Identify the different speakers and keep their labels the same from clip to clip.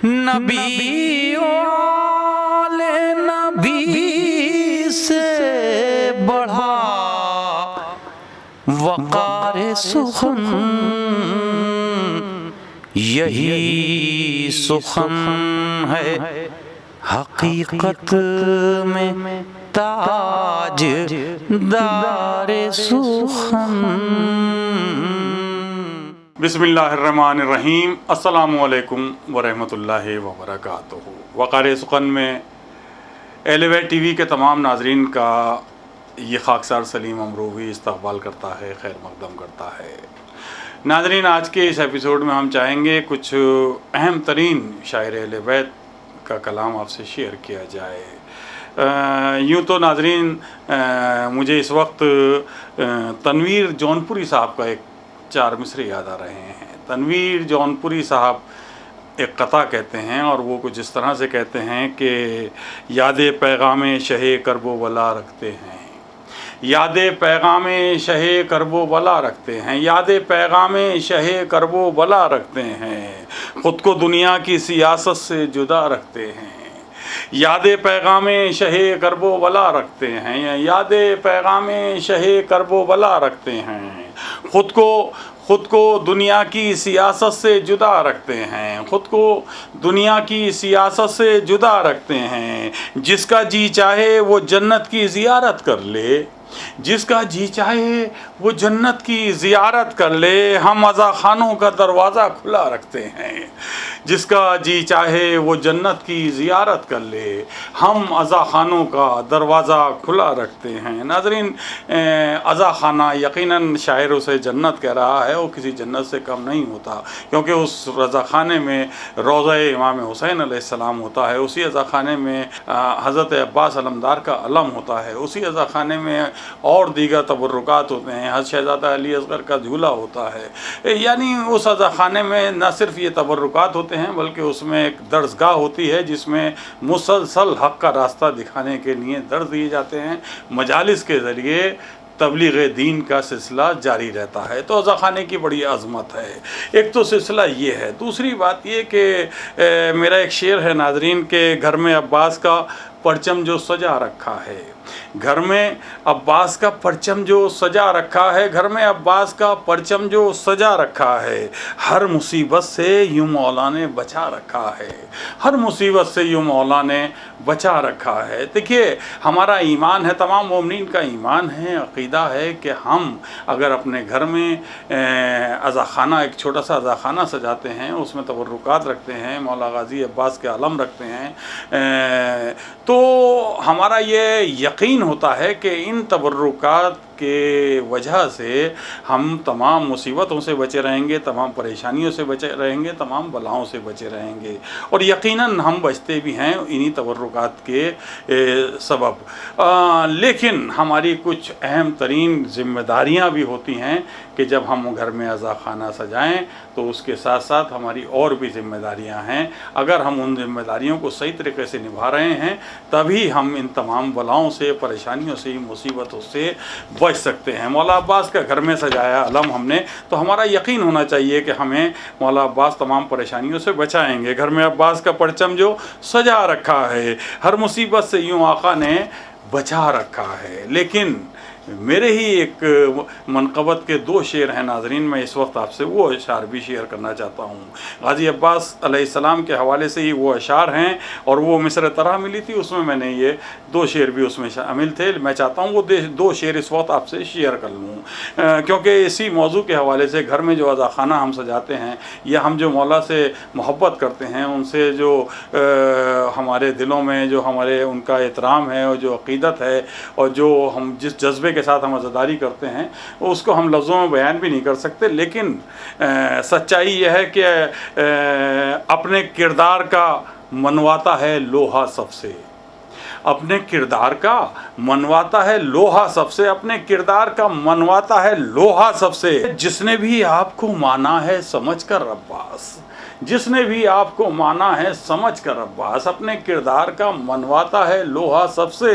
Speaker 1: نبی والے نبی سے بڑھا وقار سخن، یہی سخن ہے حقیقت میں تاج دار سخن۔
Speaker 2: بسم اللہ الرحمن الرحیم۔ السلام علیکم ورحمۃ اللہ وبرکاتہ۔ وقار سخن میں اہل بیت ٹی وی کے تمام ناظرین کا یہ خاکسار سلیم امروی استقبال کرتا ہے، خیر مقدم کرتا ہے۔ ناظرین، آج کے اس ایپیسوڈ میں ہم چاہیں گے کچھ اہم ترین شاعر اہل بیت کا کلام آپ سے شیئر کیا جائے۔ یوں تو ناظرین مجھے اس وقت تنویر جونپوری صاحب کا ایک 4 مصرے یاد آ رہے ہیں۔ تنویر جونپوری صاحب ایک قطع کہتے ہیں اور وہ کچھ اس طرح سے کہتے ہیں کہ یاد پیغام شہ کرب و بلا رکھتے ہیں، یاد پیغام شہ کرب و بلا رکھتے ہیں، یاد پیغام شہ کرب و بلا رکھتے ہیں، خود کو دنیا کی سیاست سے جدا رکھتے ہیں، یاد پیغام شہ کرب و بلا رکھتے ہیں، یاد پیغام شہ کرب و بلا رکھتے ہیں، خود کو دنیا کی سیاست سے جدا رکھتے ہیں، خود کو دنیا کی سیاست سے جدا رکھتے ہیں، جس کا جی چاہے وہ جنت کی زیارت کر لے، جس کا جی چاہے وہ جنت کی زیارت کر لے، ہم عزا خانوں کا دروازہ کھلا رکھتے ہیں، جس کا جی چاہے وہ جنت کی زیارت کر لے، ہم عزا خانوں کا دروازہ کھلا رکھتے ہیں۔ ناظرین، عزا خانہ یقیناً شاعر اسے جنت کہہ رہا ہے، وہ کسی جنت سے کم نہیں ہوتا، کیونکہ اس رضا خانے میں روضہ امام حسین علیہ السلام ہوتا ہے، اسی عزا خانے میں حضرت عباس علمدار کا علم ہوتا ہے، اسی عزا خانے میں اور دیگر تبرکات ہوتے ہیں، حضرت شہزادہ علی اصغر کا جھولا ہوتا ہے۔ یعنی اس عزا خانے میں نہ صرف یہ تبرکات ہوتے ہیں بلکہ اس میں ایک درسگاہ ہوتی ہے جس میں مسلسل حق کا راستہ دکھانے کے لیے درس دیے جاتے ہیں، مجالس کے ذریعے تبلیغ دین کا سلسلہ جاری رہتا ہے۔ تو عزا خانے کی بڑی عظمت ہے۔ ایک تو سلسلہ یہ ہے، دوسری بات یہ کہ میرا ایک شعر ہے ناظرین کہ گھر میں عباس کا پرچم جو سجا رکھا ہے، گھر میں عباس کا پرچم جو سجا رکھا ہے، گھر میں عباس کا پرچم جو سجا رکھا ہے، ہر مصیبت سے یوں مولا نے بچا رکھا ہے، ہر مصیبت سے یوں مولا نے بچا رکھا ہے۔ دیکھیے، ہمارا ایمان ہے، تمام مومنین کا ایمان ہے، عقیدہ ہے کہ ہم اگر اپنے گھر میں عزا خانہ، ایک چھوٹا سا عزا خانہ سجاتے ہیں، اس میں تبرکات رکھتے ہیں، مولا غازی عباس کے علم رکھتے ہیں، تو ہمارا یہ یقین ہوتا ہے کہ ان تبرکات کے وجہ سے ہم تمام مصیبتوں سے بچے رہیں گے، تمام پریشانیوں سے بچے رہیں گے، تمام بلاؤں سے بچے رہیں گے، اور یقیناً ہم بچتے بھی ہیں انہی تبرکات کے سبب۔ لیکن ہماری کچھ اہم ترین ذمہ داریاں بھی ہوتی ہیں کہ جب ہم گھر میں عزا خانہ سجائیں تو اس کے ساتھ ساتھ ہماری اور بھی ذمہ داریاں ہیں۔ اگر ہم ان ذمہ داریوں کو صحیح طریقے سے نبھا رہے ہیں تبھی ہم ان تمام بلاؤں سے، پریشانیوں سے، مصیبتوں سے بچ سکتے ہیں۔ مولا عباس کا گھر میں سجایا علم ہم نے، تو ہمارا یقین ہونا چاہیے کہ ہمیں مولا عباس تمام پریشانیوں سے بچائیں گے۔ گھر میں عباس کا پرچم جو سجا رکھا ہے، ہر مصیبت سے یوں آقا نے بچا رکھا ہے۔ لیکن میرے ہی ایک منقبت کے 2 شعر ہیں ناظرین، میں اس وقت آپ سے وہ اشعار بھی شیئر کرنا چاہتا ہوں۔ غازی عباس علیہ السلام کے حوالے سے ہی وہ اشعار ہیں، اور وہ مصر طرح ملی تھی، اس میں نے یہ 2 شعر بھی اس میں شامل تھے۔ میں چاہتا ہوں وہ 2 شعر اس وقت آپ سے شیئر کر لوں، کیونکہ اسی موضوع کے حوالے سے گھر میں جو عزا خانہ ہم سجاتے ہیں، یا ہم جو مولا سے محبت کرتے ہیں، ان سے جو ہمارے دلوں میں جو ہمارے ان کا احترام ہے، اور جو عقیدت ہے، اور جو ہم جس جذبے کے ساتھ ہم عزاداری کرتے ہیں، اس کو ہم لفظوں میں بیان بھی نہیں کر سکتے۔ لیکن سچائی یہ ہے کہ اپنے کردار کا منواتا ہے لوہا سب سے، اپنے کردار کا منواتا ہے لوہا سب سے، اپنے کردار کا منواتا ہے لوہا سب سے، جس نے بھی آپ کو مانا ہے سمجھ کر عباس، جس نے بھی آپ کو مانا ہے سمجھ کر عباس، اپنے کردار کا منواتا ہے لوہا سب سے،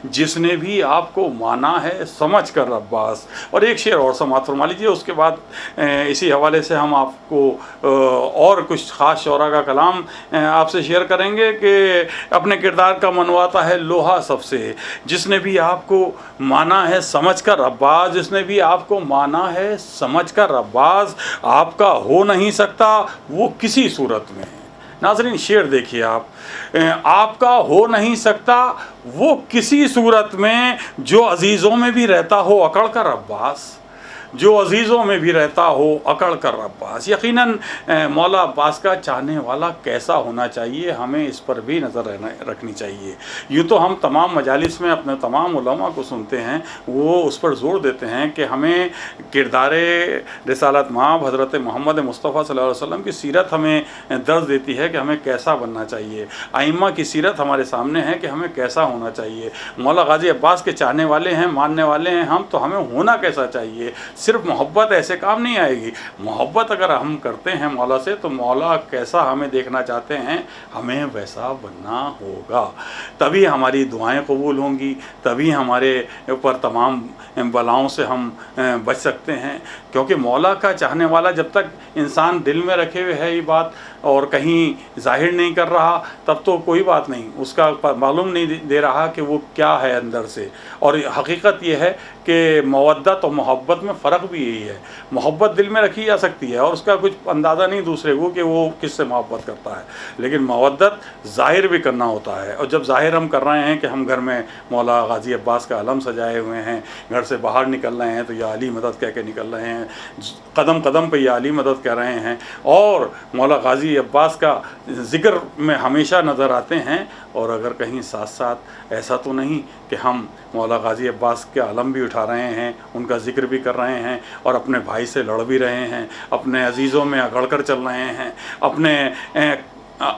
Speaker 2: جس نے بھی آپ کو مانا ہے سمجھ کر عباس۔ اور ایک شعر اور سماعت فرما لیجیے، اس کے بعد اسی حوالے سے ہم آپ کو اور کچھ خاص شعراء کا کلام آپ سے شیئر کریں گے کہ اپنے کردار کا منواتا ہے لوہا سب سے، جس نے بھی آپ کو مانا ہے سمجھ کر عباس، جس نے بھی آپ کو مانا ہے سمجھ کر عباس، آپ کا ہو نہیں سکتا وہ کسی صورت میں۔ ناظرین شعر دیکھیے آپ کا ہو نہیں سکتا وہ کسی صورت میں، جو عزیزوں میں بھی رہتا ہو اکڑ کر عباس، جو عزیزوں میں بھی رہتا ہو اکڑ کر عباس۔ یقیناً مولا عباس کا چاہنے والا کیسا ہونا چاہیے، ہمیں اس پر بھی نظر رکھنی چاہیے۔ یوں تو ہم تمام مجالس میں اپنے تمام علماء کو سنتے ہیں، وہ اس پر زور دیتے ہیں کہ ہمیں کردار رسالت مآب حضرت محمد مصطفیٰ صلی اللہ علیہ وسلم کی سیرت ہمیں درس دیتی ہے کہ ہمیں کیسا بننا چاہیے، ائمہ کی سیرت ہمارے سامنے ہے کہ ہمیں کیسا ہونا چاہیے۔ مولا غازی عباس کے چاہنے والے ہیں، ماننے والے ہیں ہم، تو ہمیں ہونا کیسا چاہیے؟ صرف محبت ایسے کام نہیں آئے گی، محبت اگر ہم کرتے ہیں مولا سے تو مولا کیسا ہمیں دیکھنا چاہتے ہیں ہمیں ویسا بننا ہوگا، تبھی ہماری دعائیں قبول ہوں گی، تبھی ہمارے اوپر تمام بلاؤں سے ہم بچ سکتے ہیں۔ کیونکہ مولا کا چاہنے والا جب تک انسان دل میں رکھے ہوئے ہے یہ بات اور کہیں ظاہر نہیں کر رہا، تب تو کوئی بات نہیں، اس کا معلوم نہیں دے رہا کہ وہ کیا ہے اندر سے۔ اور حقیقت یہ ہے کہ مودت اور محبت میں فرق بھی یہی ہے، محبت دل میں رکھی جا سکتی ہے اور اس کا کچھ اندازہ نہیں دوسرے کو کہ وہ کس سے محبت کرتا ہے، لیکن مودت ظاہر بھی کرنا ہوتا ہے۔ اور جب ظاہر ہم کر رہے ہیں کہ ہم گھر میں مولا غازی عباس کا علم سجائے ہوئے ہیں، گھر سے باہر نکل رہے ہیں تو یا علی مدد کہہ کے نکل رہے ہیں، قدم قدم پہ یا علی مدد کہہ رہے ہیں اور مولا غازی عباس کا ذکر میں ہمیشہ نظر آتے ہیں، اور اگر کہیں ساتھ ساتھ ایسا تو نہیں کہ ہم مولا غازی عباس کے علم بھی اٹھا رہے ہیں، ان کا ذکر بھی کر رہے ہیں اور اپنے بھائی سے لڑ بھی رہے ہیں، اپنے عزیزوں میں اگڑ کر چل رہے ہیں، اپنے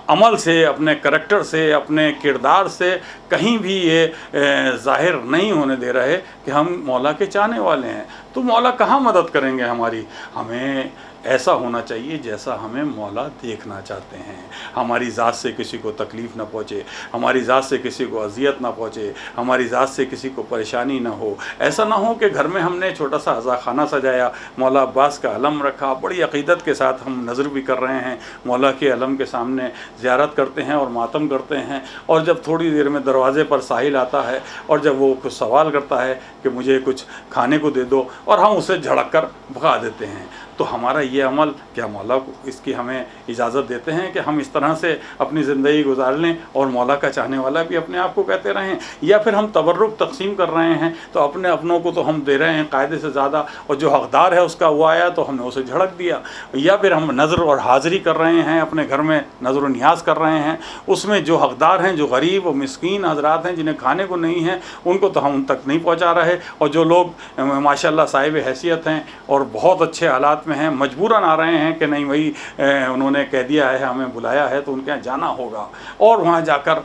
Speaker 2: عمل سے، اپنے کریکٹر سے، اپنے کردار سے کہیں بھی یہ ظاہر نہیں ہونے دے رہے کہ ہم مولا کے چاہنے والے ہیں، تو مولا کہاں مدد کریں گے ہماری؟ ہمیں ایسا ہونا چاہیے جیسا ہمیں مولا دیکھنا چاہتے ہیں، ہماری ذات سے کسی کو تکلیف نہ پہنچے، ہماری ذات سے کسی کو اذیت نہ پہنچے، ہماری ذات سے کسی کو پریشانی نہ ہو۔ ایسا نہ ہو کہ گھر میں ہم نے چھوٹا سا عزا خانہ سجایا، مولا عباس کا علم رکھا، بڑی عقیدت کے ساتھ ہم نظر بھی کر رہے ہیں، مولا کے علم کے سامنے زیارت کرتے ہیں اور ماتم کرتے ہیں، اور جب تھوڑی دیر میں دروازے پر ساحل آتا ہے اور جب وہ کچھ سوال کرتا ہے کہ مجھے کچھ کھانے کو دے دو، اور ہم اسے جھڑک کر بھگا دیتے ہیں، تو ہمارا یہ عمل کیا مولا کو اس کی ہمیں اجازت دیتے ہیں کہ ہم اس طرح سے اپنی زندگی گزار لیں اور مولا کا چاہنے والا بھی اپنے آپ کو کہتے رہیں؟ یا پھر ہم تبرک تقسیم کر رہے ہیں تو اپنے اپنوں کو تو ہم دے رہے ہیں قاعدے سے زیادہ، اور جو حقدار ہے اس کا وہ آیا تو ہم نے اسے جھڑک دیا؟ یا پھر ہم نظر اور حاضری کر رہے ہیں، اپنے گھر میں نظر و نیاز کر رہے ہیں، اس میں جو حقدار ہیں، جو غریب و مسکین حضرات ہیں جنہیں کھانے کو نہیں ہیں، ان کو تو ہم ان تک نہیں پہنچا رہے، اور جو لوگ ماشاءاللہ صاحب حیثیت ہیں اور بہت اچھے حالات میں ہیں، مجبوراً آ رہے ہیں کہ نہیں وہی انہوں نے کہہ دیا ہے، ہمیں بلایا ہے تو ان کے یہاں جانا ہوگا، اور وہاں جا کر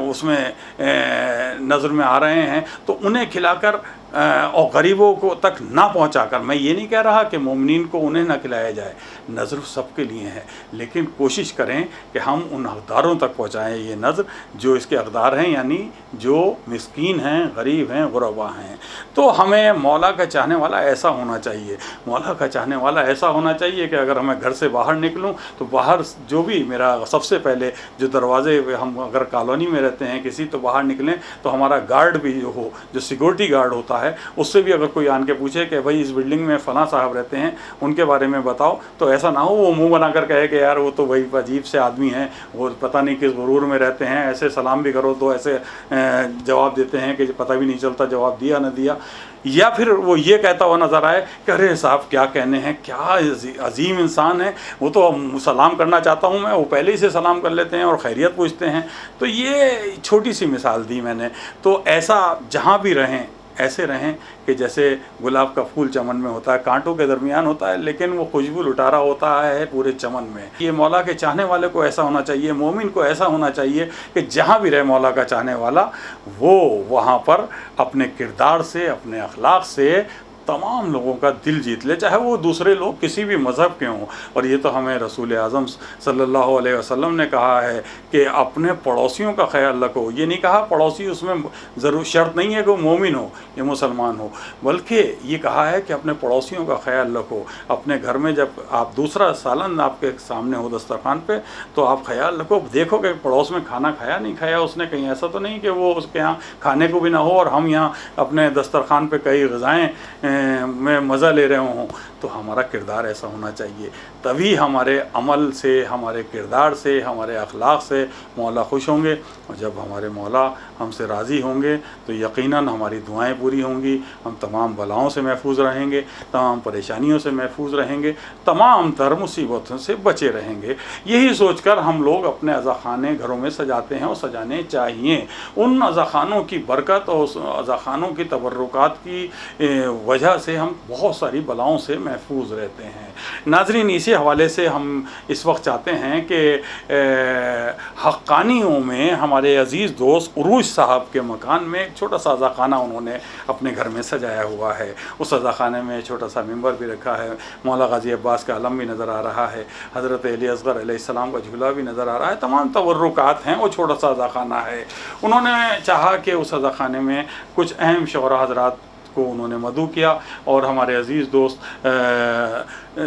Speaker 2: اس میں نظر میں آ رہے ہیں، تو انہیں کھلا کر اور غریبوں کو تک نہ پہنچا کر، میں یہ نہیں کہہ رہا کہ مومنین کو انہیں نہ کھلایا جائے، نظر سب کے لیے ہے، لیکن کوشش کریں کہ ہم ان حقداروں تک پہنچائیں یہ نظر جو اس کے حقدار ہیں، یعنی جو مسکین ہیں، غریب ہیں، غربا ہیں۔ تو ہمیں مولا کا چاہنے والا ایسا ہونا چاہیے، مولا کا چاہنے والا ایسا ہونا چاہیے کہ اگر ہمیں گھر سے باہر نکلوں تو باہر جو بھی میرا سب سے پہلے جو دروازے، ہم اگر کالونی میں رہتے ہیں کسی، تو باہر نکلیں تو ہمارا گارڈ بھی جو ہو، جو سیکورٹی گارڈ ہوتا ہے، اس سے بھی اگر کوئی آن کے پوچھے کہ بھائی اس بلڈنگ میں فلاں صاحب رہتے ہیں، ان کے بارے میں بتاؤ، تو ایسا نہ ہو وہ منہ بنا کر کہے کہ یار وہ تو بھائی عجیب سے آدمی ہیں، وہ پتہ نہیں کس غرور میں رہتے ہیں، ایسے سلام بھی کرو تو ایسے جواب دیتے ہیں کہ پتہ بھی نہیں چلتا جواب دیا نہ دیا، یا پھر وہ یہ کہتا ہوا نظر آئے کہ ارے صاحب کیا کہنے ہیں، کیا عظیم انسان ہے، وہ تو سلام کرنا چاہتا ہوں میں، وہ پہلے ہی سے سلام کر لیتے ہیں اور خیریت پوچھتے ہیں۔ تو یہ چھوٹی سی مثال دی میں نے، تو ایسا جہاں بھی رہیں ایسے رہیں کہ جیسے گلاب کا پھول چمن میں ہوتا ہے، کانٹوں کے درمیان ہوتا ہے لیکن وہ خوشبو لٹا رہا ہوتا ہے پورے چمن میں۔ یہ مولا کے چاہنے والے کو ایسا ہونا چاہیے، مومن کو ایسا ہونا چاہیے کہ جہاں بھی رہے مولا کا چاہنے والا، وہ وہاں پر اپنے کردار سے، اپنے اخلاق سے تمام لوگوں کا دل جیت لے، چاہے وہ دوسرے لوگ کسی بھی مذہب کے ہوں۔ اور یہ تو ہمیں رسول اعظم صلی اللہ علیہ وسلم نے کہا ہے کہ اپنے پڑوسیوں کا خیال رکھو۔ یہ نہیں کہا پڑوسی اس میں ضرور شرط نہیں ہے کہ وہ مومن ہو یا مسلمان ہو، بلکہ یہ کہا ہے کہ اپنے پڑوسیوں کا خیال رکھو۔ اپنے گھر میں جب آپ دوسرا سالن آپ کے سامنے ہو دسترخوان پہ تو آپ خیال رکھو، دیکھو کہ پڑوس میں کھانا کھایا نہیں کھایا اس نے، کہیں ایسا تو نہیں کہ وہ اس کے یہاں کھانے کو بھی نہ ہو اور ہم یہاں اپنے دسترخوان پہ کئی غذائیں میں مزہ لے رہے ہوں۔ تو ہمارا کردار ایسا ہونا چاہیے، تبھی ہمارے عمل سے، ہمارے کردار سے، ہمارے اخلاق سے مولا خوش ہوں گے، اور جب ہمارے مولا ہم سے راضی ہوں گے تو یقیناً ہماری دعائیں پوری ہوں گی، ہم تمام بلاؤں سے محفوظ رہیں گے، تمام پریشانیوں سے محفوظ رہیں گے، تمام تر مصیبتوں سے بچے رہیں گے۔ یہی سوچ کر ہم لوگ اپنے عزاخانے گھروں میں سجاتے ہیں اور سجانے چاہیے۔ ان عزاخانوں کی برکت اور اس عزاخانوں کی تبرکات کی وجہ سے ہم بہت ساری بلاؤں سے محفوظ رہتے ہیں۔ ناظرین، اسی حوالے سے ہم اس وقت چاہتے ہیں کہ حقانیوں میں ہمارے عزیز دوست عروج صاحب کے مکان میں ایک چھوٹا سا عزاخانہ انہوں نے اپنے گھر میں سجایا ہوا ہے۔ اس عزاخانے میں چھوٹا سا ممبر بھی رکھا ہے، مولا غازی عباس کا علم بھی نظر آ رہا ہے، حضرت علی اصغر علیہ السلام کا جھولا بھی نظر آ رہا ہے، تمام تبرکات ہیں۔ وہ چھوٹا سا عزاخانہ ہے۔ انہوں نے چاہا کہ اس عزاخانے میں کچھ اہم شعراء حضرات کو انہوں نے مدعو کیا، اور ہمارے عزیز دوست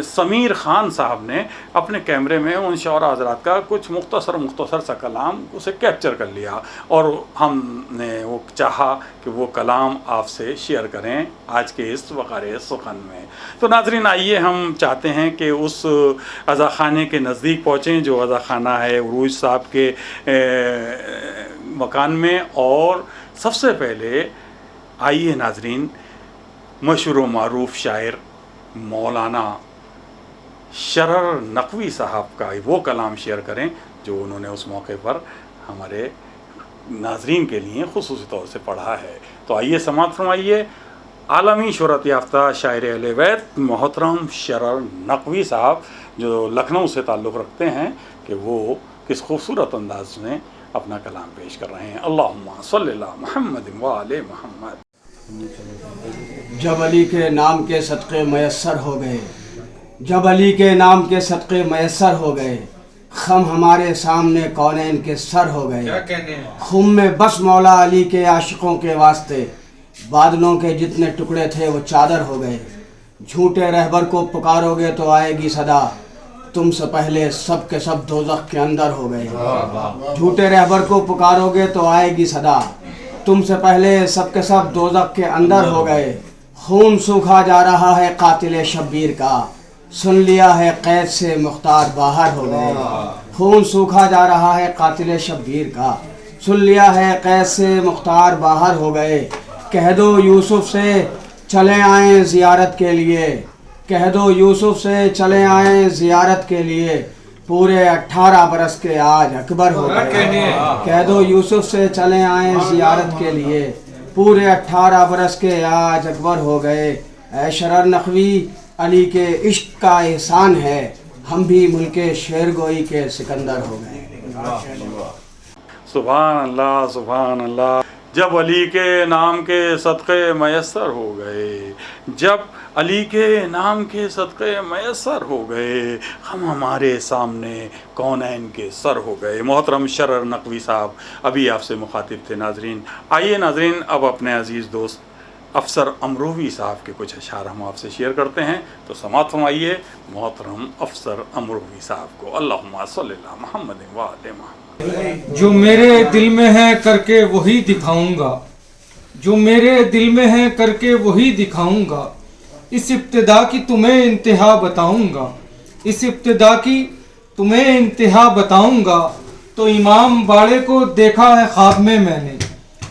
Speaker 2: سمیر خان صاحب نے اپنے کیمرے میں ان شعراء حضرات کا کچھ مختصر سا کلام اسے کیپچر کر لیا، اور ہم نے وہ چاہا کہ وہ کلام آپ سے شیئر کریں آج کے اس وقار سخن میں۔ تو ناظرین، آئیے ہم چاہتے ہیں کہ اس عزاخانے کے نزدیک پہنچیں جو عزاخانہ ہے عروج صاحب کے مکان میں، اور سب سے پہلے آئیے ناظرین مشہور و معروف شاعر مولانا شرر نقوی صاحب کا وہ کلام شیئر کریں جو انہوں نے اس موقع پر ہمارے ناظرین کے لیے خصوصی طور سے پڑھا ہے۔ تو آئیے سماعت فرمائیے عالمی شہرت یافتہ شاعر اہل بیت محترم شرر نقوی صاحب جو لکھنؤ سے تعلق رکھتے ہیں کہ وہ کس خوبصورت انداز میں اپنا کلام پیش کر رہے ہیں۔ اللہم صلی اللہ محمد وآل محمد۔
Speaker 3: جب علی کے نام کے صدقے میسر ہو گئے، جب علی کے نام کے صدقے میسر ہو گئے، خم ہمارے سامنے کونین کے سر ہو گئے۔ خم میں بس مولا علی کے عاشقوں کے واسطے، بادلوں کے جتنے ٹکڑے تھے وہ چادر ہو گئے۔ جھوٹے رہبر کو پکارو گے تو آئے گی صدا، تم سے پہلے سب کے سب دوزخ کے اندر ہو گئے۔ جھوٹے رہبر کو پکارو گے تو آئے گی صدا، تم سے پہلے سب کے سب دوزخ کے اندر ہو گئے۔ خون سوکھا جا رہا ہے قاتل شبیر کا، سن لیا ہے قید سے مختار باہر ہو گئے۔ خون سوکھا جا رہا ہے قاتل شبیر کا، سن لیا ہے قید سے مختار باہر ہو گئے۔ کہہ دو یوسف سے چلے آئیں زیارت کے لیے، کہہ دو یوسف سے چلے آئیں زیارت کے لیے، پورے 18 برس کے آج اکبر ہو گئے۔ کہہ دو یوسف سے چلے آئیں زیارت کے لیے، پورے 18 برس کے آج اکبر ہو گئے۔ اے شرر نقوی، علی کے عشق کا احسان ہے، ہم بھی ملک شیر گوئی کے سکندر ہو گئے۔
Speaker 2: سبحان اللہ، سبحان اللہ۔ جب علی کے نام کے صدقے میسر ہو گئے، جب علی کے نام کے صدقے میسر ہو گئے، ہم ہمارے سامنے کونین کے سر ہو گئے۔ محترم شرر نقوی صاحب ابھی آپ سے مخاطب تھے۔ ناظرین، آئیے ناظرین اب اپنے عزیز دوست افسر امروی صاحب کے کچھ اشعار ہم آپ سے شیئر کرتے ہیں، تو سماعت فرمائیے محترم افسر امروی صاحب کو۔ اللہم صلی اللہ محمد وآل محمد۔
Speaker 4: جو میرے دل میں ہے کر کے وہی دکھاؤں گا، جو میرے دل میں ہے کر کے وہی دکھاؤں گا، اس ابتدا کی تمہیں انتہا بتاؤں گا، اس ابتدا کی تمہیں انتہا بتاؤں گا۔ تو امام باڑے کو دیکھا ہے خواب میں میں نے،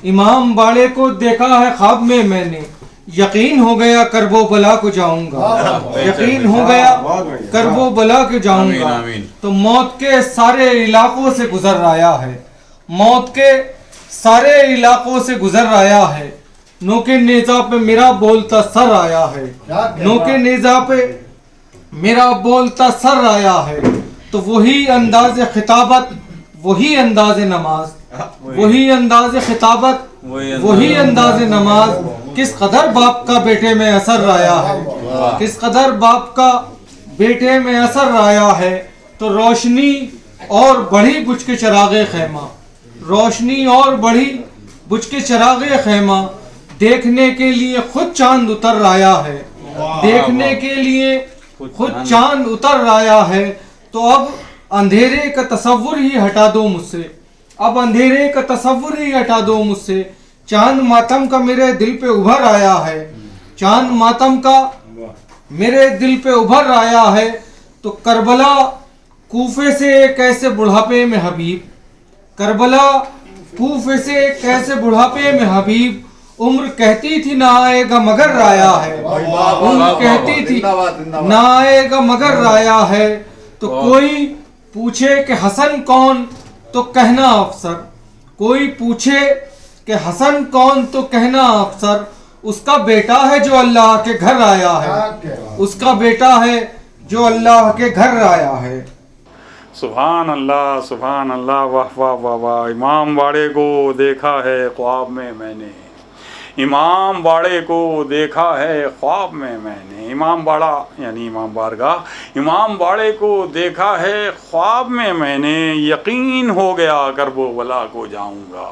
Speaker 4: امام باڑے کو دیکھا ہے خواب میں میں نے، یقین ہو گیا کرب و بلا کو جاؤں گا، یقین ہو گیا کرب و بلا کو جاؤں گا۔ تو موت کے سارے علاقوں سے گزر آیا ہے، موت کے سارے علاقوں سے گزر آیا ہے، نو کے نیزہ پہ میرا بولتا سر آیا ہے، نو کے نیزہ پہ میرا بولتا سر آیا ہے۔ تو وہی انداز خطابت، وہی انداز نماز، وہی انداز خطابت، وہی انداز نماز کس قدر باپ کا بیٹے میں اثر رایا ہے، کس قدر باپ کا بیٹے میں اثر رایا ہے۔ تو روشنی اور بڑھی بجھ کے چراغ خیمہ، روشنی اور بڑھی بجھ کے چراغ خیمہ، دیکھنے کے لیے خود چاند اتر آیا ہے، دیکھنے کے لیے خود چاند اتر آیا ہے۔ تو اب اندھیرے کا تصور ہی ہٹا دو مجھ سے، اب اندھیرے کا تصور ہی ہٹا دو مجھ سے، چاند ماتم کا میرے دل پہ ابھر آیا ہے، چاند ماتم کا میرے دل پہ ابھر آیا ہے۔ تو کربلا کوفے سے کیسے بڑھاپے میں حبیب، کربلا کوفے سے کیسے بڑھاپے میں حبیب، عمر کہتی تھی نہ آئے گا مگر رایا ہے، عمر کہتی تھی نہ آئے گا مگر رایا ہے۔ تو کوئی پوچھے کہ حسن کون تو کہنا افسر، کوئی پوچھے کہ حسن کون تو کہنا افسر، اس کا بیٹا ہے جو اللہ کے گھر آیا ہے، اس کا بیٹا ہے جو اللہ کے گھر آیا ہے۔
Speaker 2: سبحان اللہ، واہ واہ واہ واہ۔ امام باڑے کو دیکھا ہے خواب میں میں نے، امام باڑے کو دیکھا ہے خواب میں میں نے، امام باڑا یعنی امام بارگاہ، امام باڑے کو دیکھا ہے خواب میں نے، یقین ہو گیا کرب و بلا کو جاؤں گا۔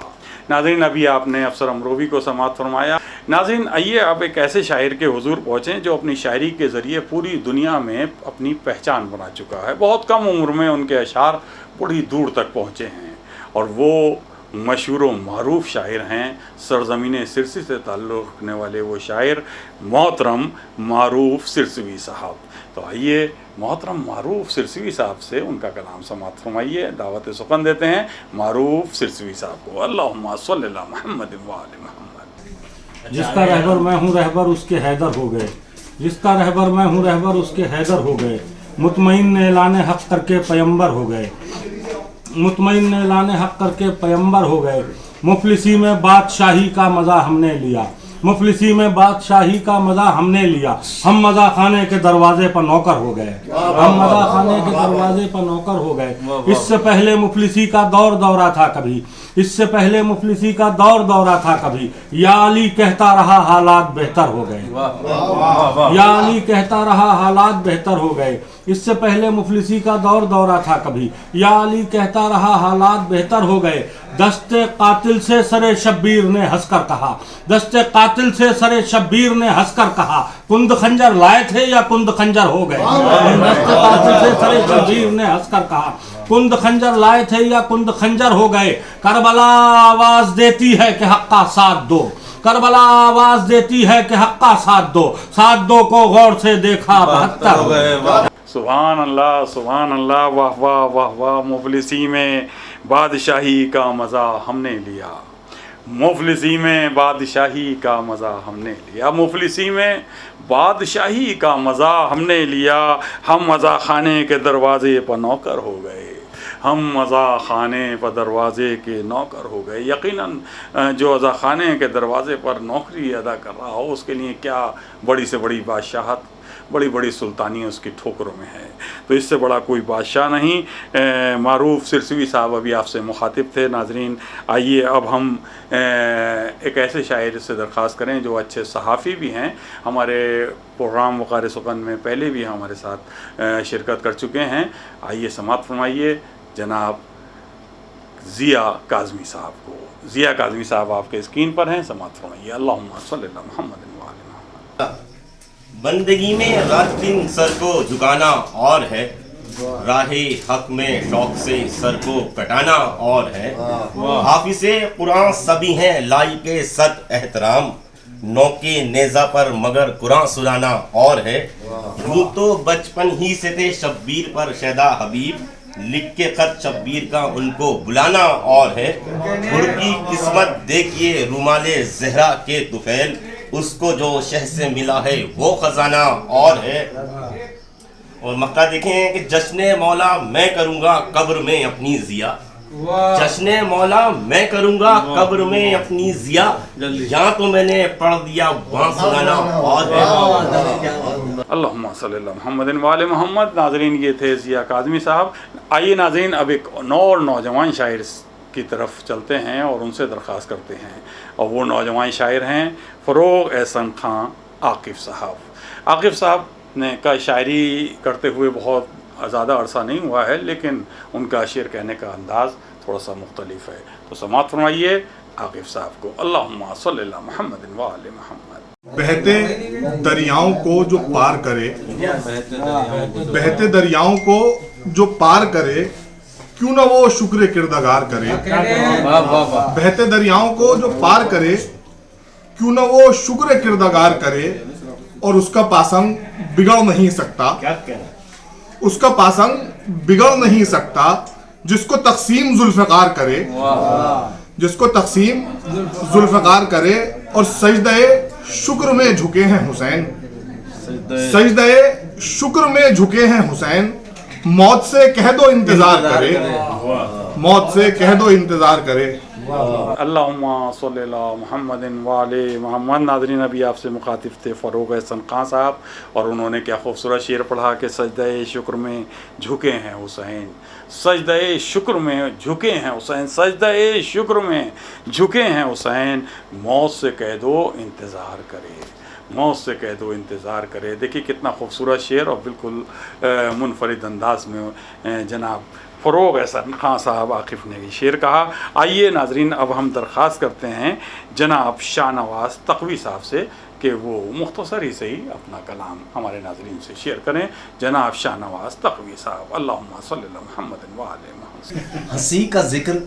Speaker 2: ناظرین ابھی آپ نے افسر امروی کو سماعت فرمایا۔ ناظرین آئیے اب ایک ایسے شاعر کے حضور پہنچیں جو اپنی شاعری کے ذریعے پوری دنیا میں اپنی پہچان بنا چکا ہے، بہت کم عمر میں ان کے اشعار بڑی دور تک پہنچے ہیں، اور وہ مشہور و معروف شاعر ہیں، سرزمین سرسی سے تعلق رکھنے والے وہ شاعر محترم معروف سرسوی صاحب۔ تو آئیے محترم معروف سرسوی صاحب سے ان کا کلام سماعت فرمائیے، دعوت سخن دیتے ہیں معروف سرسوی صاحب کو۔ اللہم صلی اللہ محمد وآل محمد۔
Speaker 5: جس کا رہبر میں ہوں رہبر اس کے حیدر ہو گئے، جس کا رہبر میں ہوں رہبر اس کے حیدر ہو گئے، مطمئن نے اعلان حق کر کے پیمبر ہو گئے، مطمئن نے اعلان حق کر کے پیمبر ہو گئے۔ مفلسی میں بادشاہی کا مزہ ہم نے لیا، مفلسی میں بادشاہی کا مزہ ہم نے لیا، ہم مزہ خانے کے دروازے پر نوکر ہو گئے، ہم مزہ خانے کے دروازے پر نوکر ہو گئے۔ اس سے پہلے مفلسی کا دورہ تھا کبھی، اس سے پہلے مفلسی کا دورہ تھا کبھی، یا علی کہتا رہا حالات بہتر ہو گئے، یا علی کہتا رہا حالات بہتر ہو گئے۔ اس سے پہلے مفلسی کا دورہ تھا کبھی، یا علی کہتا رہا حالات بہتر ہو گئے۔ دست قاتل سے سر شبیر نے ہنس کر کہا، دست قاتل سے سر شبیر نے ہنس کر کہا، کند خنجر لائے تھے یا کند خنجر ہو گئے۔ دست قاتل سے سر شبیر نے ہنس کر کہا، کند خنجر لائے تھے یا کند خنجر ہو گئے۔ کربلا آواز دیتی ہے کہ حق کا ساتھ دو، کربلا آواز دیتی ہے کہ حق کا ساتھ دو، ساتھ دو کو غور سے دیکھا 72 ہو گئے۔
Speaker 2: سبحان اللہ، واہ واہ واہ واہ۔ مفلسی میں بادشاہی کا مزہ ہم نے لیا، مفلسی میں بادشاہی کا مزہ ہم نے لیا، مفلسی میں بادشاہی کا مزہ ہم نے لیا، ہم مزہ خانے کے دروازے پر نوکر ہو گئے، ہم مزہ خانے پر دروازے کے نوکر ہو گئے۔ یقیناً جو عزا خانے کے دروازے پر نوکری ادا کر رہا ہو اس کے لیے کیا بڑی سے بڑی بادشاہت، بڑی بڑی سلطانی اس کی ٹھوکروں میں ہے، تو اس سے بڑا کوئی بادشاہ نہیں۔ معروف سرسوی صاحب ابھی آپ سے مخاطب تھے۔ ناظرین آئیے اب ہم ایک ایسے شاعر سے درخواست کریں جو اچھے صحافی بھی ہیں، ہمارے پروگرام وقار سخن میں پہلے بھی ہمارے ساتھ شرکت کر چکے ہیں۔ آئیے سماعت فرمائیے جناب ضیاء کاظمی صاحب کو۔ ضیاء کاظمی صاحب آپ کے اسکرین پر ہیں، سماعت فرمائیے۔ اللہم صلی اللہ محمد وآل محمد۔
Speaker 6: بندگی میں رات دن سر کو جھکانا اور ہے، راہ حق میں شوق سے سر کو کٹانا اور ہے۔ حافظ قرآن سبھی ہیں لائق صد احترام، نوکے نیزہ پر مگر قرآن سنانا اور ہے۔ یوں تو بچپن ہی سے تھے شبیر پر شیدا حبیب، لکھ کے خط شبیر کا ان کو بلانا اور ہے۔ گھر کی قسمت دیکھیے رومال زہرا کے طفیل، اس کو جو شہ سے ملا ہے وہ خزانہ اور ہے۔ اور مقطع دیکھیں کہ جشن مولا میں کروں گا قبر میں اپنی ضیا، جشن مولا میں کروں گا قبر میں اپنی ضیا، یہاں تو میں نے پڑھ دیا وہاں سنانا اور ہے۔
Speaker 2: اللہم صلی اللہ محمد وآل محمد۔ ناظرین یہ تھے ضیاء کاظمی صاحب۔ آئیے ناظرین اب ایک اور نوجوان شاعر کی طرف چلتے ہیں اور ان سے درخواست کرتے ہیں، اور وہ نوجوان شاعر ہیں فروغ احسن خان عاقف صاحب۔ عاقف صاحب نے کا شاعری کرتے ہوئے بہت زیادہ عرصہ نہیں ہوا ہے، لیکن ان کا شعر کہنے کا انداز تھوڑا سا مختلف ہے، تو سماعت فرمائیے عاقف صاحب کو۔ اللہم صلی اللہ محمد و آل محمد۔
Speaker 7: بہتے دریاؤں کو جو پار کرے، بہتے دریاؤں کو جو پار کرے، کیوں نہ وہ شکر کردگار کرے۔ بہتے دریاؤں کو جو پار کرے، کیوں نہ وہ شکر کردگار کرے، اور اس کا پاسنگ بگڑ نہیں سکتا، اس کا پاسنگ بگڑ نہیں سکتا، جس کو تقسیم ذوالفقار کرے، جس کو تقسیم ذوالفقار کرے، اور سجدہ شکر میں جھکے ہیں حسین، سجدہ شکر میں جھکے ہیں حسین، موت سے کہہ دو انتظار کرے، موت سے کہہ دو انتظار کرے۔
Speaker 2: اللہم صلی اللہ محمد وآل محمد۔ ناظرین، ابھی آپ سے مخاطب تھے فروغ احسن خان صاحب، اور انہوں نے کیا خوبصورت شعر پڑھا کہ سجدہ شکر میں جھکے ہیں حسین، سجدہ شکر میں جھکے ہیں حسین، سجدہ شکر میں جھکے ہیں حسین، موت سے کہہ دو انتظار کرے، موت سے کہہ دو انتظار کرے۔ دیکھیے کتنا خوبصورت شعر، اور بالکل منفرد انداز میں جناب فروغ احسن خان صاحب عاقف نے یہ شعر کہا۔ آئیے ناظرین، اب ہم درخواست کرتے ہیں جناب شاہ نواز تقوی صاحب سے کہ وہ مختصر ہی صحیح اپنا کلام ہمارے ناظرین سے شیئر کریں۔ جناب شاہ نواز تقوی صاحب، اللہم صلی اللہ محمد و آل محمد۔
Speaker 8: ہنسی کا ذکر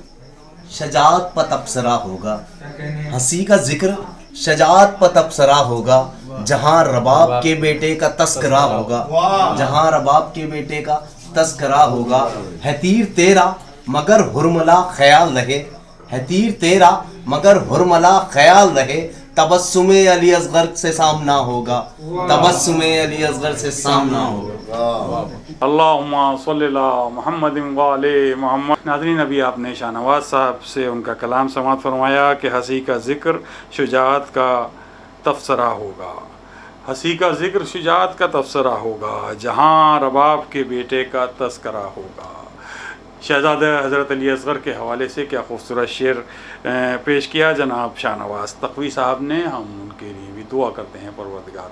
Speaker 8: شجاعت پر تبصرہ ہوگا، ہنسی کا ذکر شجاعت پر تبصرہ ہوگا، جہاں رباب کے بیٹے کا تذکرہ ہوگا، جہاں رباب کے بیٹے کا تذکرہ ہوگا۔ ہے تیر تیرا مگر حرملا خیال رہے، ہے تیر تیرا مگر حرملا خیال رہے، تبسم علی اصغر سے سامنا ہوگا، تبسم علی اصغر سے سامنا ہوگا۔
Speaker 2: اللہم صلی اللہ محمد وآل محمد۔ ناظرین، ابھی آپ نے شاہ نواز صاحب سے ان کا کلام سماعت فرمایا کہ ہنسی کا ذکر شجاعت کا تبصرہ ہوگا، ہنسی کا ذکر شجاعت کا تبصرہ ہوگا، جہاں رباب کے بیٹے کا تذکرہ ہوگا۔ شہزادہ حضرت علی اصغر کے حوالے سے کیا خوبصورت شعر پیش کیا جناب شاہ نواز تقوی صاحب نے۔ ہم ان کے لیے بھی دعا کرتے ہیں پروردگار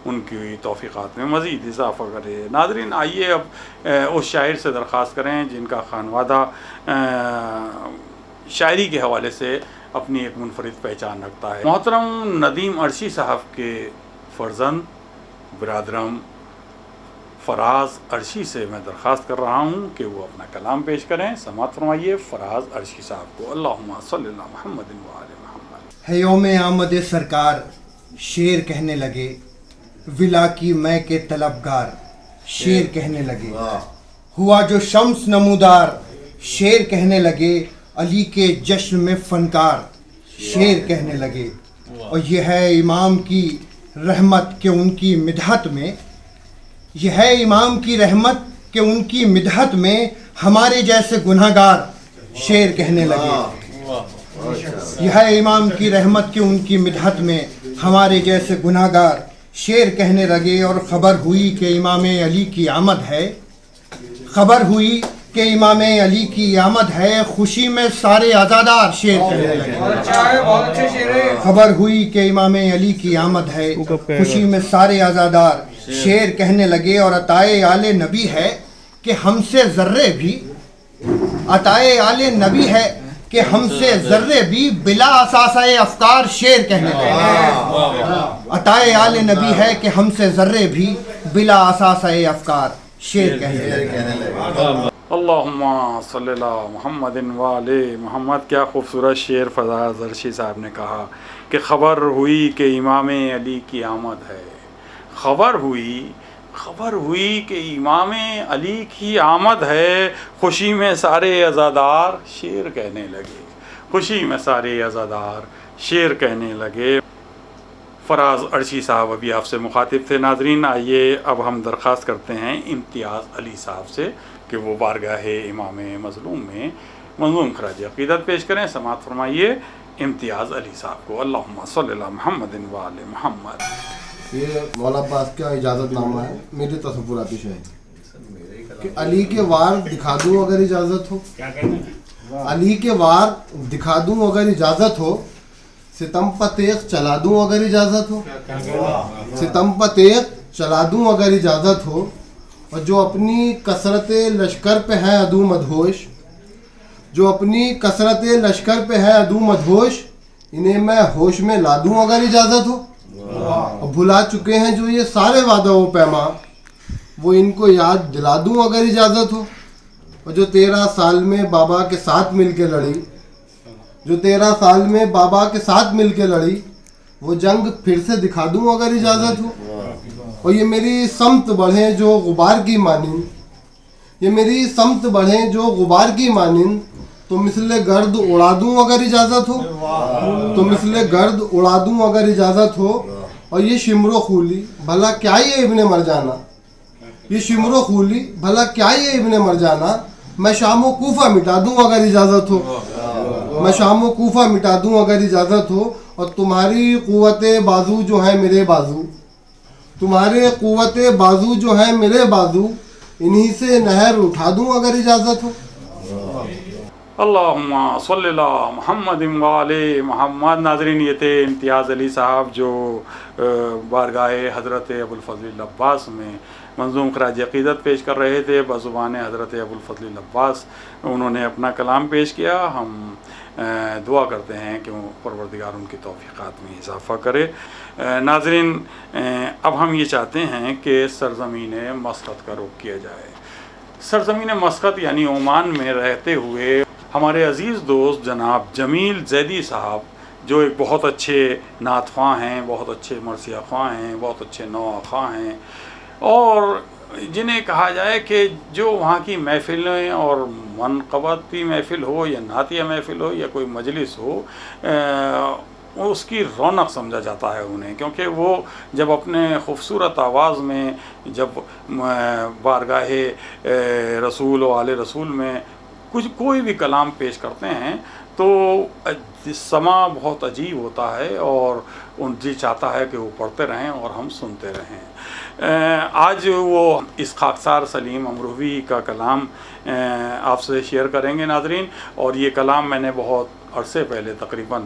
Speaker 2: ان کی توفیقات میں مزید اضافہ کرے۔ ناظرین، آئیے اب اس شاعر سے درخواست کریں جن کا خانوادہ شاعری کے حوالے سے اپنی ایک منفرد پہچان رکھتا ہے۔ محترم ندیم عرشی صاحب کے فرزند برادرم فراز عرشی سے میں درخواست کر رہا ہوں کہ وہ اپنا کلام پیش کریں۔ سماعت فرمائیے فراز عرشی صاحب کو۔ اللہم صلی اللہ محمد و آل محمد۔
Speaker 9: ہے یوم آمد سرکار، شعر کہنے لگے، ولا کی میں کے طلبگار، شعر کہنے لگے، ہوا جو شمس نمودار، شعر کہنے لگے، علی کے جشن میں فنکار، شعر کہنے لگے۔ اور یہ ہے امام کی رحمت کہ ان کی مدحت میں، یہ ہے امام کی رحمت کہ ان کی مدحت میں ہمارے جیسے گناہگار شعر کہنے لگے۔ یہ ہے امام کی رحمت کہ ان کی مدحت میں ہمارے جیسے گناہگار شعر کہنے لگے۔ اور خبر ہوئی کہ امام علی کی آمد ہے، خبر ہوئی کہ امام علی کی آمد ہے، خوشی میں سارے عزادار شعر کہنے لگے۔ خبر ہوئی کہ امام علی کی آمد ہے، خوشی میں سارے عزادار شعر کہنے لگے۔ اور عطائے آل نبی ہے کہ ہم سے ذرے بھی، عطائے آل نبی ہے کہ ہم سے ذرے بھی بلا اساسہ افکار شعر کہنے لگے۔ عطائے آل نبی ہے کہ ہم سے ذرے بھی بلا اساسہ افکار شعر کہنے لگے۔
Speaker 2: اللہم صلی اللہ محمد وآل محمد۔ کیا خوبصورت شعر فراز عرشی صاحب نے کہا کہ خبر ہوئی کہ امام علی کی آمد ہے، خبر ہوئی کہ امام علی کی آمد ہے، خوشی میں سارے عزادار شعر کہنے لگے، خوشی میں سارے عزادار شعر کہنے لگے۔ فراز عرشی صاحب ابھی آپ سے مخاطب تھے۔ ناظرین، آئیے اب ہم درخواست کرتے ہیں امتیاز علی صاحب سے کہ وہ بارگاہ امام مظلوم میں مظلوم خراج عقیدت پیش کریں۔ سماعت فرمائیے امتیاز علی صاحب کو۔ اللہم صلی اللہ محمد وآل محمد۔
Speaker 10: یہ مولا عباس کا اجازت نامہ ہے، میری تصوراتی شاعری۔
Speaker 9: کہ علی کے وار دکھا دوں اگر اجازت ہو. علی کے وار دکھا دوں اگر اجازت ہو, ستم پہ تیغ چلا دوں اگر اجازت ہو. ستم پہ تیغ چلا دوں اگر اجازت ہو, اور جو اپنی کثرت لشکر پہ ہے عدو مدہوش, جو اپنی کثرت لشکر پہ ہے عدو مدہوش, انہیں میں ہوش میں لا دوں اگر اجازت ہو. اور بھلا چکے ہیں جو یہ سارے وعدہ و پیما, وہ ان کو یاد دلا دوں اگر اجازت ہو. اور جو 13 سال میں بابا کے ساتھ مل کے لڑی, جو 13 سال میں بابا کے ساتھ مل کے لڑی, وہ جنگ پھر سے دکھا دوں اگر اجازت ہو. اور یہ میری سمت بڑھیں جو غبار کی مانند, یہ میری سمت بڑھیں جو غبار کی مانند, تو مثل گرد اڑا دوں اگر اجازت ہو. تو مثل گرد اڑا دوں اگر اجازت ہو. اور یہ شمر و خولی بھلا کیا یہ ابن مرجانہ, یہ شمر و خولی بھلا کیا یہ ابن مرجانہ, میں شام و کوفہ مٹا دوں اگر اجازت ہو. میں شام و کوفہ مٹا دوں اگر اجازت ہو. اور تمہاری قوت بازو جو ہے میرے بازو, تمہارے قوت بازو جو ہے میرے بازو, انہی سے نہر اٹھا دوں اگر اجازت ہو.
Speaker 2: اللہم صلی اللہ محمد وعلی محمد. ناظرین, یہ تھے امتیاز علی صاحب جو بارگاہ حضرت ابوالفضل العباس میں منظوم خراج عقیدت پیش کر رہے تھے بزبان حضرت ابوالفضل العباس. انہوں نے اپنا کلام پیش کیا. ہم دعا کرتے ہیں کہ پروردگار ان کی توفیقات میں اضافہ کرے. ناظرین, اب ہم یہ چاہتے ہیں کہ سرزمین مسقط کا رخ کیا جائے. سرزمین مسقط یعنی عمان میں رہتے ہوئے ہمارے عزیز دوست جناب جمیل زیدی صاحب, جو ایک بہت اچھے نعت خواں ہیں, بہت اچھے مرثیہ خواں ہیں, بہت اچھے نوحہ خواں ہیں, اور جنہیں کہا جائے کہ جو وہاں کی محفلیں اور منقبتی محفل ہو یا نعتیہ محفل ہو یا کوئی مجلس ہو, اس کی رونق سمجھا جاتا ہے انہیں, کیونکہ وہ جب اپنے خوبصورت آواز میں جب بارگاہ رسول و آل رسول میں کوئی بھی کلام پیش کرتے ہیں تو سماع بہت عجیب ہوتا ہے, اور ان جی چاہتا ہے کہ وہ پڑھتے رہیں اور ہم سنتے رہیں. آج وہ اس خاکسار سلیم امروہوی کا کلام آپ سے شیئر کریں گے ناظرین. اور یہ کلام میں نے بہت عرصے پہلے, تقریباً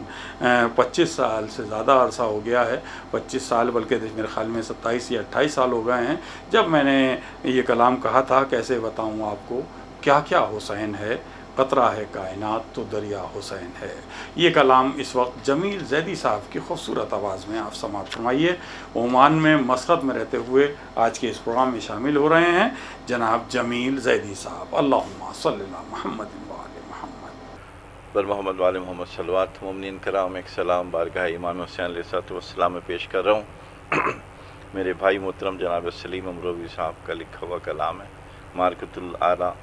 Speaker 2: 25 سال سے زیادہ عرصہ ہو گیا ہے, 25 سال بلکہ میرے خیال میں 27 یا 28 سال ہو گئے ہیں, جب میں نے یہ کلام کہا تھا. کیسے بتاؤں آپ کو کیا کیا حسین ہے, قطرہ ہے کائنات تو دریا حسین ہے. یہ کلام اس وقت جمیل زیدی صاحب کی خوبصورت آواز میں آپ سماعت فرمائیے. عمان میں مسقط میں رہتے ہوئے آج کے اس پروگرام میں شامل ہو رہے ہیں جناب جمیل زیدی صاحب. اللہم صلی اللہ محمد وعلی محمد.
Speaker 10: بر محمد وعلی محمد صلوات. مومنین کرام, ایک سلام بارگاہ امام حسین علیہ السلام میں پیش کر رہا ہوں. میرے بھائی محترم جناب سلیم امروہوی صاحب کا لکھا ہوا کلام ہے, مارکۃ الاعلیٰ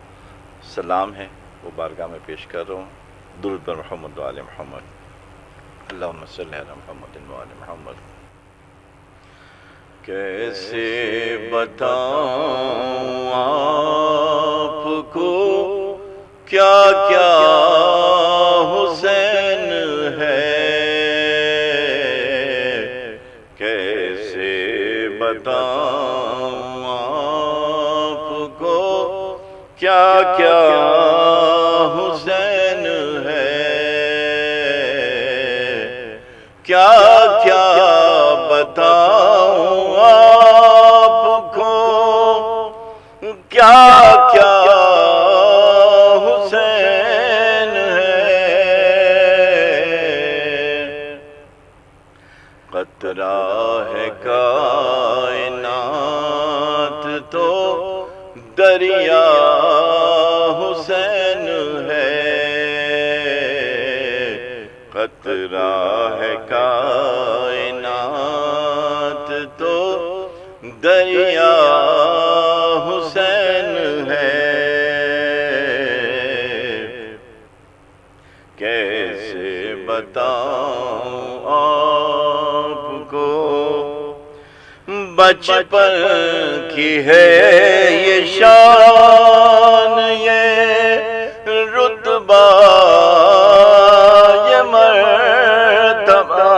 Speaker 10: سلام ہے, وہ بارگاہ میں پیش کر رہا ہوں. درود بر محمد وعلی محمد. اللہم صلی علی محمد وعلی محمد. کیسے بتاؤں آپ کو کیا کیا حسین ہے, کیسے بتاؤں آپ کو کیا کیا حسین ہے, کیا کیا بتاؤں آپ کو کیا کیا حسین ہے. قطرہ ہے کائنات تو دریا حسین ہے, قطرہ ہے کائنات تو دریا حسین ہے. کیسے بتاؤں آپ کو بچپن کی ہے یہ شان, یہ رتبہ, یہ مرتبہ,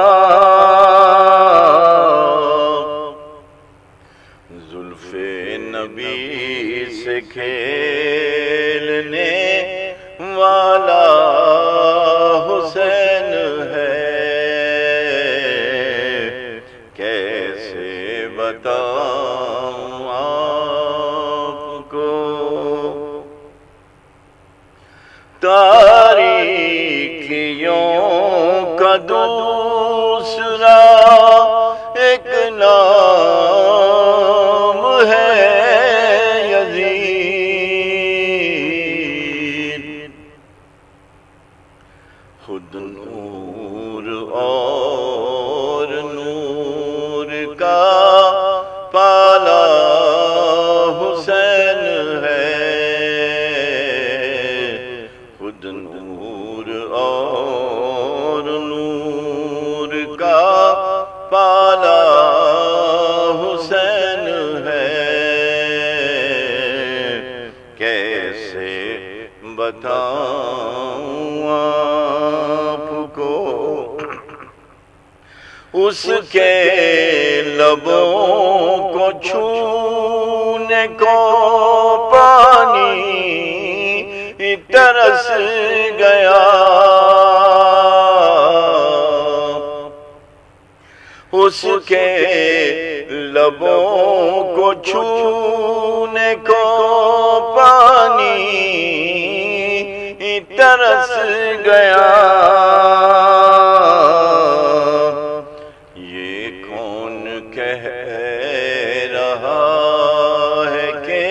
Speaker 10: زلف نبی سے کھیل دوسرا ایک نام ہے یزید، خود نور اور نور کا پالا حسین ہے، خود نور اور نور کا پالا حسین ہے، کیسے بتاؤں آپ کو اس کے لبوں کو چھونے کو پانی ترس گیا، اس کے لبوں کو چھونے کو پانی ترس گیا، یہ کون کہہ رہا ہے کہ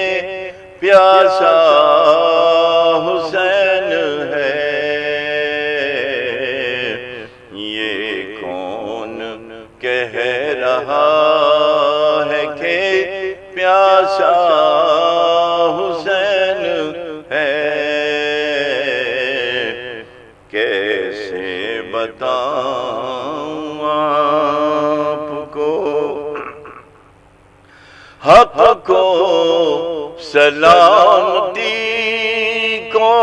Speaker 10: پیاسا حسین ہے، یہ کون کہہ رہا ہے کہ پیاسا حسین ہے، کیسے بتاؤں آپ کو حق کو سلامتی کو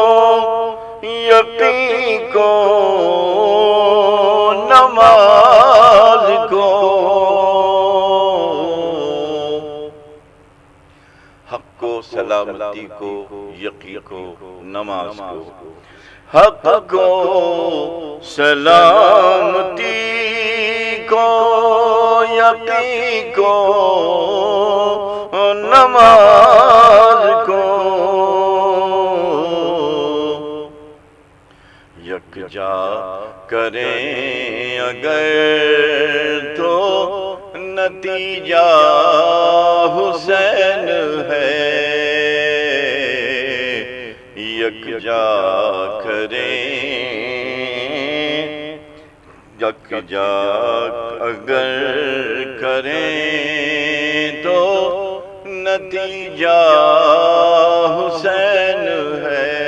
Speaker 10: یقین کو نماز کو، حق کو سلامتی کو یقین کو نماز کو، حق کو سلامتی کو یقین کو نماز کو، یکجا کریں اگر تو نتیجہ حسین ہے، یکجا کریں یکجا اگر کریں تو نتیجہ حسین ہے،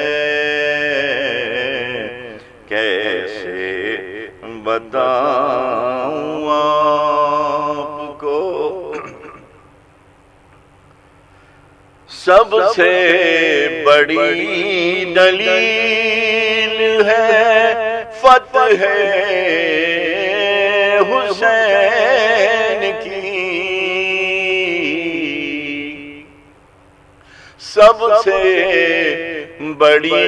Speaker 10: کیسے بتاؤں آپ کو سب سے بڑی دلیل ہے فتح حسین کی، سب سے بڑی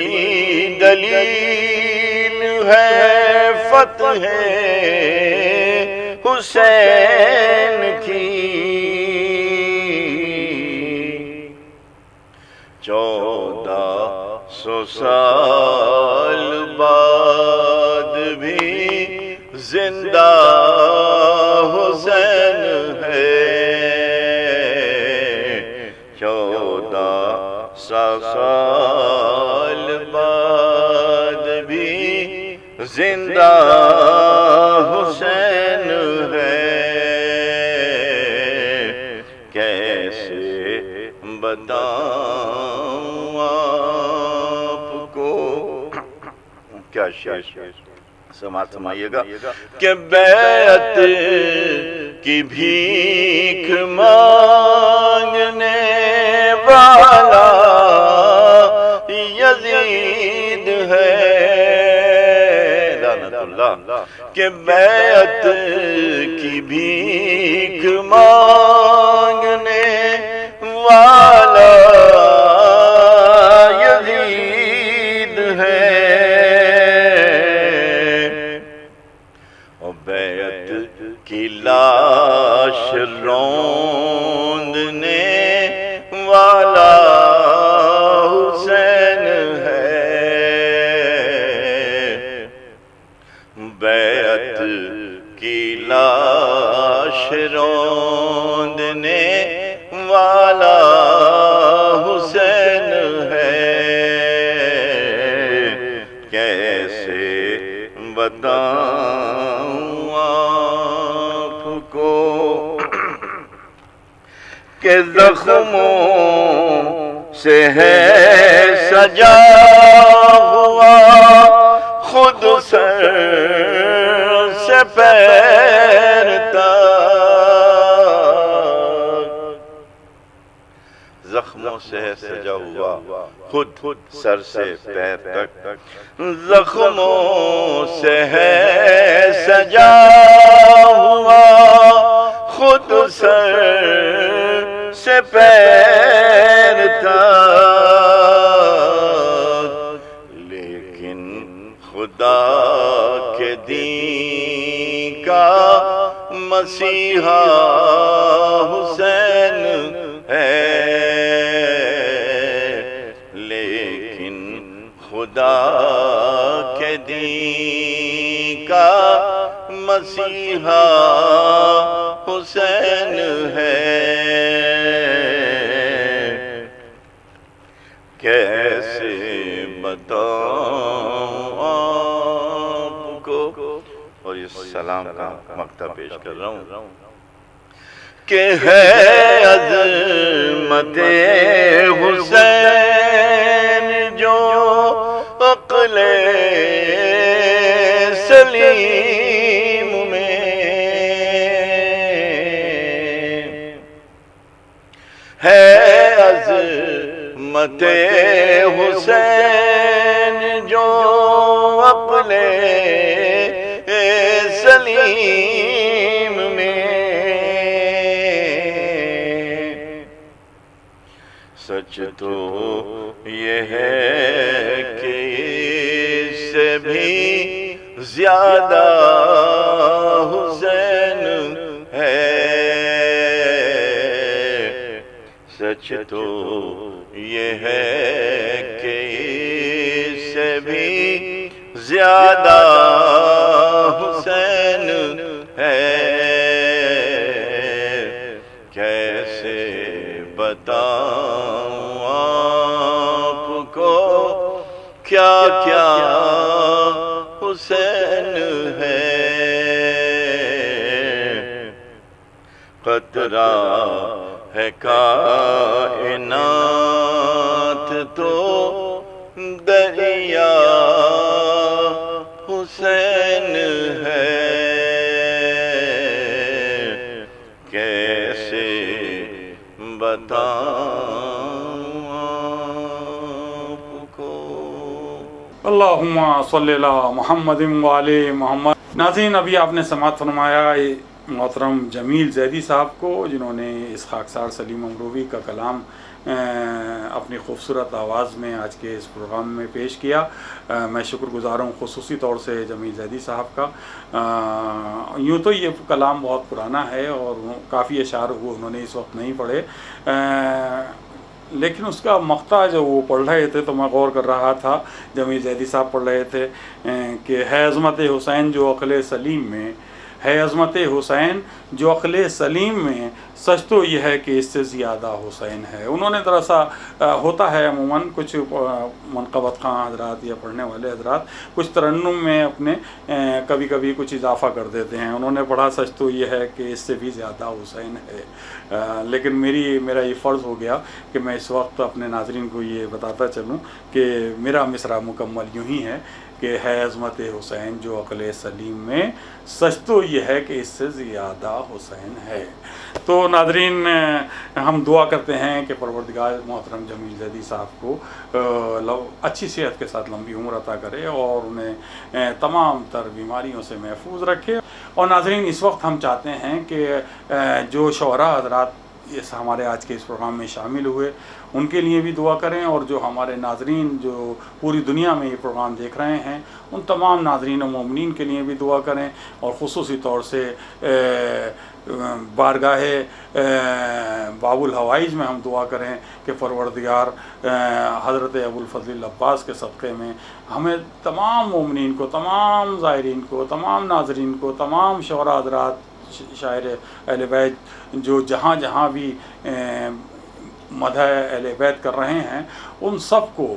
Speaker 10: دلیل ہے فتح حسین کی، 1400 سال بعد بھی زندہ حسین ہے، 1400 سال بعد بھی زندہ حسین ہے، کیسے بتاؤں آپ کو، کیا شعر سماعت فرمائیے گا کہ بیعت کی بھیک مانگنے والا یزید ہے، لعنت اللہ، کہ بیعت کی بھیک مانگنے والا یزید ہے، اور بیعت کی لاش روندنے والا حسین ہے، بیعت کیسے بتاؤں آپ کو کہ زخموں سے ہے سجا ہوا خود سر سے پیر تک، زخموں سے ہے سجا ہوا خود سر سے پیر تک، زخموں سے ہے سجا ہوا خود سر سے پیر تک، لیکن خدا کے دین کا مسیحا حسین ہے، لیکن خدا کے دین کا مسیحا حسین ہے۔ کیسے بتاؤں آپ کو، اور یہ سلام کا مقطع پیش کر رہا ہوں کہ ہے عظمت حسین جو عقل سلیم میں ہے، عظمت حسین جو عقل سلیم میں، سچ تو یہ ہے کہ اس سے بھی زیادہ حسین ہے، سچ تو یہ ہے کہ اس سے بھی زیادہ حسین ہے۔ کیسے بتاؤں آپ کو کیا کیا حسین ہے، قطرہ ہے کائنات تو دریا حسین ہے، کیسے بتاؤں آپ کو۔
Speaker 2: اللہم صلی اللہ محمد وعلی محمد۔ ناظرین، ابھی آپ نے سماعت فرمایا محترم جمیل زیدی صاحب کو، جنہوں نے اس خاکسار سلیم امروی کا کلام اپنی خوبصورت آواز میں آج کے اس پروگرام میں پیش کیا۔ میں شکر گزار ہوں خصوصی طور سے جمیل زیدی صاحب کا۔ یوں تو یہ کلام بہت پرانا ہے اور کافی اشعار وہ انہوں نے اس وقت نہیں پڑھے، لیکن اس کا مقطع جو وہ پڑھ رہے تھے تو میں غور کر رہا تھا، جمیل زیدی صاحب پڑھ رہے تھے کہ ہے عظمت حسین جو عقل سلیم میں، ہے عظمت حسین جو عقل سلیم میں، سچ تو یہ ہے کہ اس سے زیادہ حسین ہے۔ انہوں نے ذرا ہوتا ہے عموماً کچھ منقبت خواں حضرات یا پڑھنے والے حضرات کچھ ترنم میں اپنے کبھی کبھی کچھ اضافہ کر دیتے ہیں۔ انہوں نے پڑھا سچ تو یہ ہے کہ اس سے بھی زیادہ حسین ہے، لیکن میرا یہ فرض ہو گیا کہ میں اس وقت اپنے ناظرین کو یہ بتاتا چلوں کہ میرا مصرع مکمل یوں ہی ہے کہ ہے عظمت حسین جو عقل سلیم میں، سچ تو یہ ہے کہ اس سے زیادہ حسین ہے۔ تو ناظرین، ہم دعا کرتے ہیں کہ پروردگار محترم جمیل زیدی صاحب کو اچھی صحت کے ساتھ لمبی عمر عطا کرے اور انہیں تمام تر بیماریوں سے محفوظ رکھے۔ اور ناظرین، اس وقت ہم چاہتے ہیں کہ جو شعراء حضرات اس ہمارے آج کے اس پروگرام میں شامل ہوئے ان کے لیے بھی دعا کریں، اور جو ہمارے ناظرین جو پوری دنیا میں یہ پروگرام دیکھ رہے ہیں ان تمام ناظرین و مومنین کے لیے بھی دعا کریں، اور خصوصی طور سے بارگاہ باب الحوائج میں ہم دعا کریں کہ پروردگار حضرت ابو الفضل العباس کے صدقے میں ہمیں تمام مومنین کو، تمام زائرین کو، تمام ناظرین کو، تمام شعراء حضرات، شاعر اہل بیت جو جہاں جہاں بھی مدح اہل بیت کر رہے ہیں ان سب کو